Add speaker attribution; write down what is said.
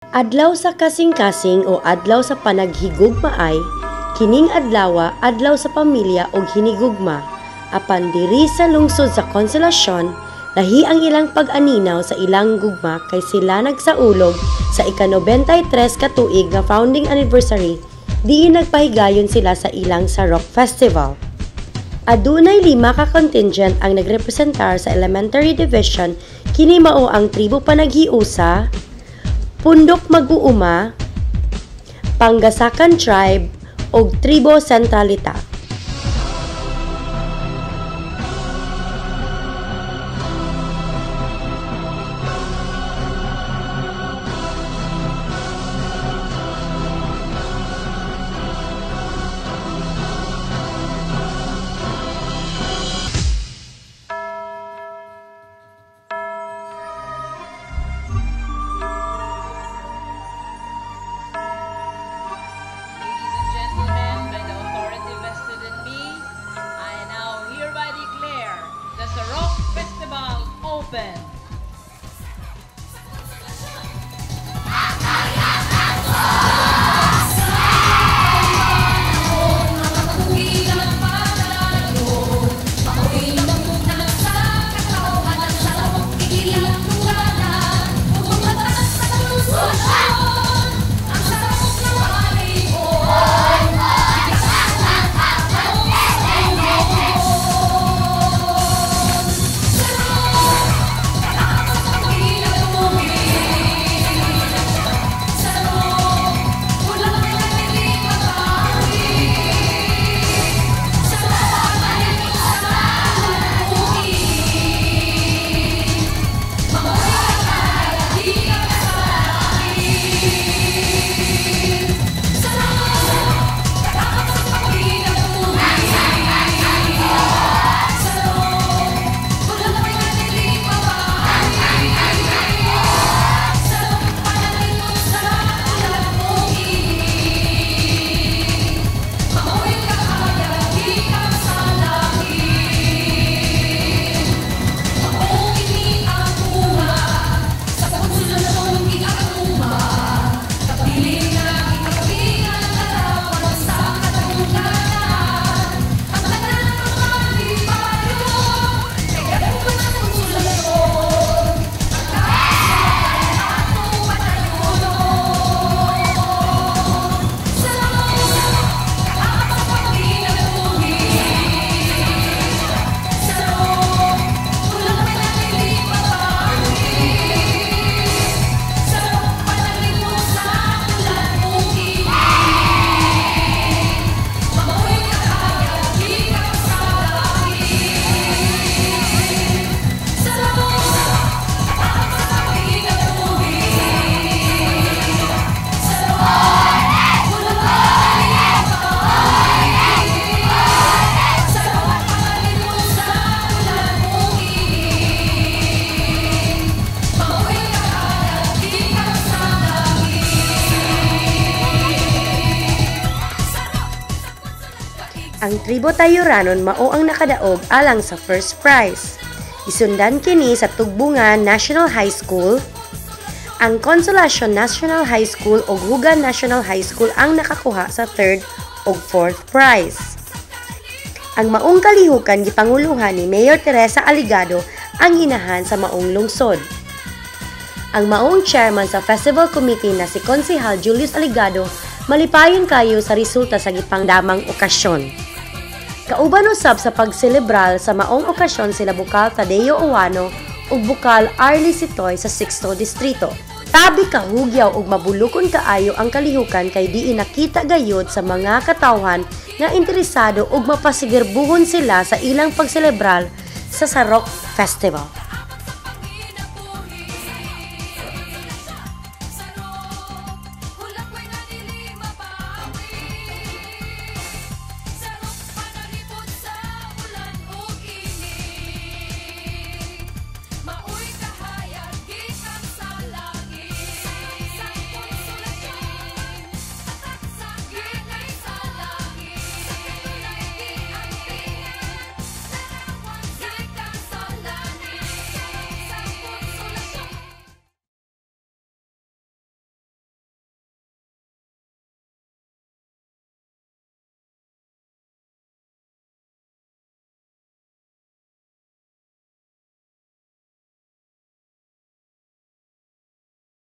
Speaker 1: Adlaw sa kasing-kasing o adlaw sa panaghigugmaay, kining adlaw adlaw sa pamilya og hinigugma. Apan diri sa lungsod sa Consolacion, lahi ang ilang pag-aninaw sa ilang gugma kay sila nagsaulog sa ika-93 ka tuig nga founding anniversary, diin nagpahigayon sila sa ilang sa rock festival. Adunay 5 ka contingent ang nagrepresentar sa elementary division, kini mao ang Tribo Panaghiusa, Pundok Mag-uuma, Pangasakan Tribe ug Tribo Centralita. Ang Tribo Tayuranon mao ang nakadaog alang sa first prize. Isundan kini sa Tugbungan National High School. Ang Consolacion National High School ug Hugan National High School ang nakakuha sa third ug fourth prize. Ang maong kalihukan gipanguluhan ni Mayor Teresa Aligado ang inahan sa maong lungsod. Ang maong chairman sa festival committee na si Konsehal Julius Aligado malipayon kayo sa resulta sa gipangdamang okasyon. Kauban usab sa pagselebral sa maong okasyon sila Bukal Tadeo Uwano ug Bukal Arlie Sitoy sa 6th Distrito. Tabi kahugyaw ug mabulukon kaayo ang kalihukan kay diin nakita gayud sa mga katawhan nga interesado ug mapasigurbuhon sila sa ilang pagselebral sa Rock Festival.